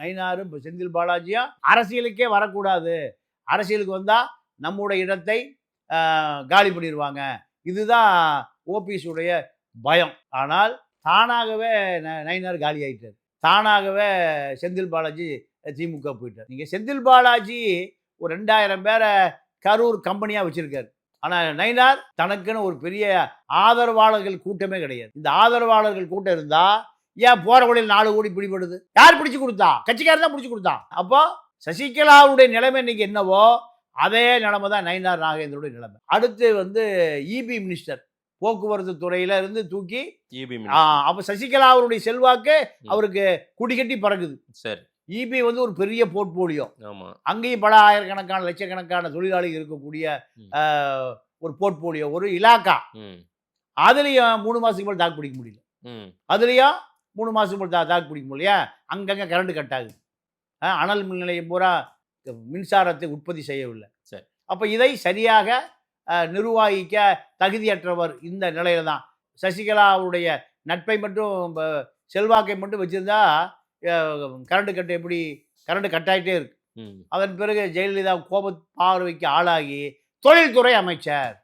நயினாரும் இப்போ செந்தில் பாலாஜியும் அரசியலுக்கே வரக்கூடாது, அரசியலுக்கு வந்தால் நம்முடைய இடத்தை காலி பண்ணிடுவாங்க, இதுதான் ஓபிஎஸ் உடைய பயம். ஆனால் தானாகவே நயினார் காலி ஆகிட்டார், தானாகவே செந்தில் பாலாஜி திமுக போயிட்டார். நீங்கள் செந்தில் பாலாஜி ஒரு 2000 பேரை கரூர் கம்பெனியாக வச்சிருக்காரு. ஆனால் நயினார் தனக்குன்னு ஒரு பெரிய ஆதரவாளர்கள் கூட்டமே கிடையாது. இந்த ஆதரவாளர்கள் கூட்டம் இருந்தால் ஏன் போகிற வழியில் 4 கோடி பிடிபடுது? யார் பிடிச்சி கொடுத்தா? கட்சிக்காரர் தான் பிடிச்சி கொடுத்தான். அப்போ சசிகலாவுடைய நிலைமை இன்னைக்கு என்னவோ அதே நிலைமை தான் நயினார் நாகேந்திரோட நிலைமை. அடுத்து இபி மினிஸ்டர், போக்குவரத்து துறையில இருந்து தூக்கி அப்போ சசிகலா அவருடைய செல்வாக்கு அவருக்கு குடிகட்டி பறக்குது. சரி, இபி ஒரு பெரிய போர்ட்போலியோ, அங்கேயும் பல ஆயிரக்கணக்கான லட்சக்கணக்கான தொழிலாளிகள் இருக்கக்கூடிய ஒரு போர்ட்போலியோ, ஒரு இலாக்கா. அதுலயும் 3 மாசத்துக்கு மேலே தாக்கு பிடிக்க முடியல. அதுலயும் 3 மாசத்துக்கு மேலே தாக்கு பிடிக்க முடியல. அங்கங்க கரண்ட் கட் ஆகுது. அனல் மின் நிலையம் பூரா மின்சாரத்தை உற்பத்தி செய்யவில்லை. சரி, அப்போ இதை சரியாக நிர்வாகிக்க தகுதியற்றவர். இந்த நிலையில தான் சசிகலாவுடைய நட்பை மட்டும் செல்வாக்கை மட்டும் வச்சிருந்தா கரண்ட் கட்டு எப்படி கரண்ட் கட் ஆகிட்டே இருக்கு. அதன் பிறகு ஜெயலலிதா கோப பார்வைக்கு ஆளாகி தொழில்துறை அமைச்சர்